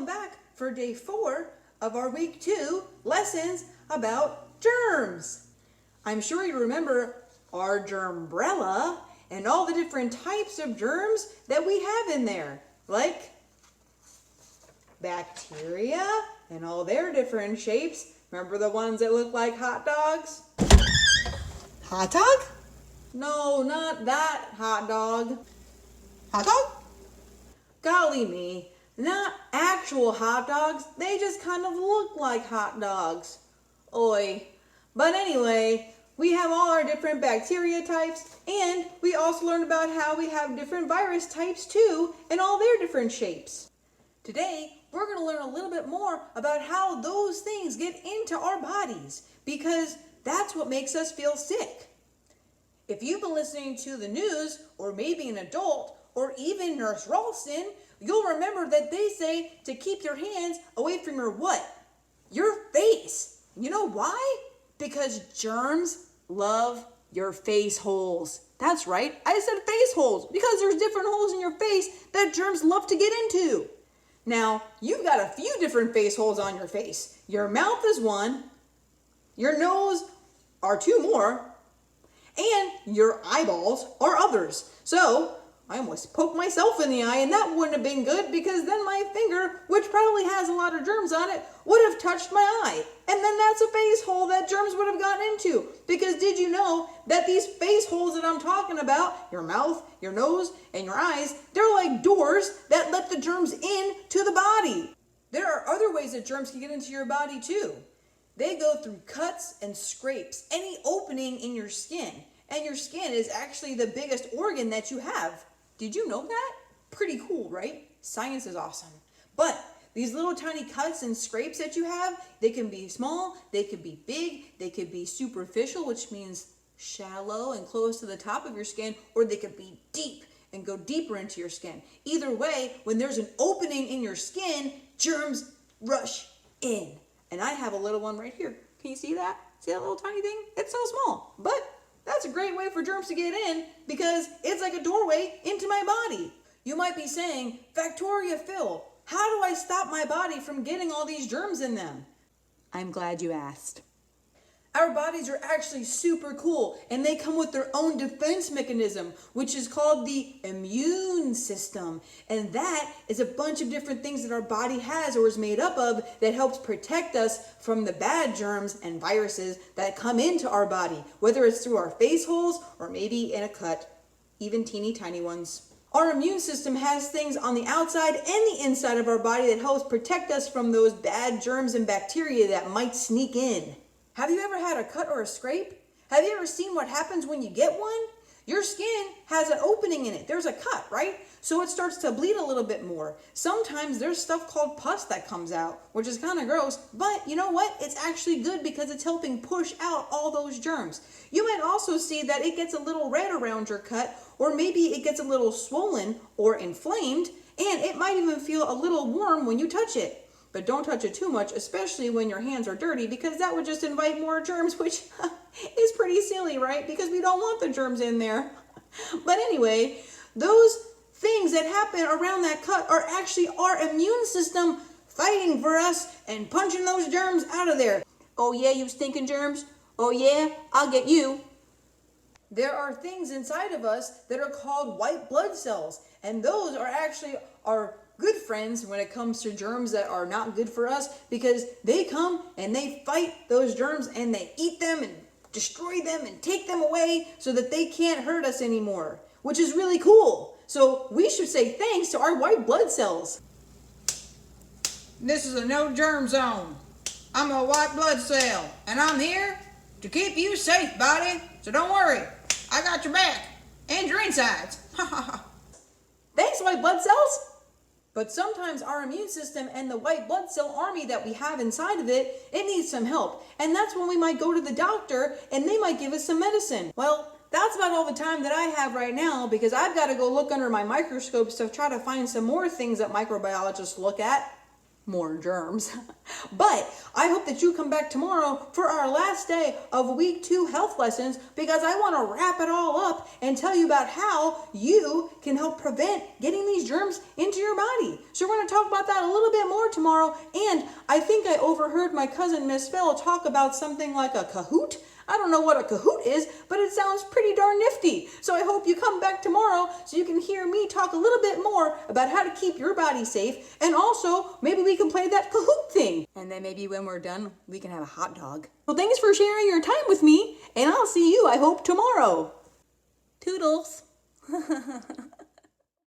welcome back for day 4 of our week 2 lessons about germs. I'm sure you remember our germbrella and all the different types of germs that we have in there, like bacteria and all their different shapes. Remember the ones that look like hot dogs? Hot dog? No, not that hot dog. Hot dog? Golly me, not actual hot dogs. They just kind of look like hot dogs. Oi. But anyway, we have all our different bacteria types, and we also learned about how we have different virus types too, and all their different shapes. Today, we're going to learn a little bit more about how those things get into our bodies, because that's what makes us feel sick. If you've been listening to the news, or maybe an adult, or even Nurse Ralston, you'll remember that they say to keep your hands away from your what? Your face. You know why? Because germs love your face holes. That's right, I said face holes, because there's different holes in your face that germs love to get into. Now, you've got a few different face holes on your face. Your mouth is one, your nose are 2 more, and your eyeballs are others. So, I almost poked myself in the eye, and that wouldn't have been good, because then my finger, which probably has a lot of germs on it, would have touched my eye. And then that's a face hole that germs would have gotten into. Because did you know that these face holes that I'm talking about, your mouth, your nose, and your eyes, they're like doors that let the germs in to the body. There are other ways that germs can get into your body too. They go through cuts and scrapes, any opening in your skin. And your skin is actually the biggest organ that you have. Did you know that? Pretty cool, right? Science is awesome. But these little tiny cuts and scrapes that you have, they can be small, they could be big, they could be superficial, which means shallow and close to the top of your skin, or they could be deep and go deeper into your skin. Either way, when there's an opening in your skin, germs rush in. And I have a little one right here. Can you see that? See that little tiny thing? It's so small, but that's a great way for germs to get in, because it's like a doorway into my body. You might be saying, Factoria Fil, how do I stop my body from getting all these germs in them? I'm glad you asked. Our bodies are actually super cool, and they come with their own defense mechanism, which is called the immune system. And that is a bunch of different things that our body has or is made up of that helps protect us from the bad germs and viruses that come into our body, whether it's through our face holes or maybe in a cut, even teeny tiny ones. Our immune system has things on the outside and the inside of our body that helps protect us from those bad germs and bacteria that might sneak in. Have you ever had a cut or a scrape? Have you ever seen what happens when you get one? Your skin has an opening in it. There's a cut, right? So it starts to bleed a little bit more. Sometimes there's stuff called pus that comes out, which is kind of gross, but you know what? It's actually good because it's helping push out all those germs. You might also see that it gets a little red around your cut, or maybe it gets a little swollen or inflamed, and it might even feel a little warm when you touch it. But don't touch it too much, especially when your hands are dirty, because that would just invite more germs, which is pretty silly, right? Because we don't want the germs in there. But anyway, those things that happen around that cut are actually our immune system fighting for us and punching those germs out of there. Oh yeah, you stinking germs? Oh yeah, I'll get you. There are things inside of us that are called white blood cells, and those are actually our good friends when it comes to germs that are not good for us, because they come and they fight those germs and they eat them and destroy them and take them away so that they can't hurt us anymore, which is really cool. So we should say thanks to our white blood cells. This is a no germ zone. I'm a white blood cell, and I'm here to keep you safe, buddy. So don't worry, I got your back and your insides. Thanks, white blood cells. But sometimes our immune system and the white blood cell army that we have inside of it, it needs some help. And that's when we might go to the doctor and they might give us some medicine. Well, that's about all the time that I have right now, because I've got to go look under my microscopes to try to find some more things that microbiologists look at. More germs. But I hope that you come back tomorrow for our last day of week 2 health lessons, because I want to wrap it all up and tell you about how you can help prevent getting these germs into your body. So So we're going to talk about that a little bit more tomorrow. And I think I overheard my cousin Miss Phil talk about something like a Kahoot. I don't know what a Kahoot is, but it sounds pretty darn nifty. So I hope you come back tomorrow so you can hear me talk a little bit more about how to keep your body safe. And also, maybe we can play that Kahoot thing. And then maybe when we're done, we can have a hot dog. Well, thanks for sharing your time with me. And I'll see you, I hope, tomorrow. Toodles.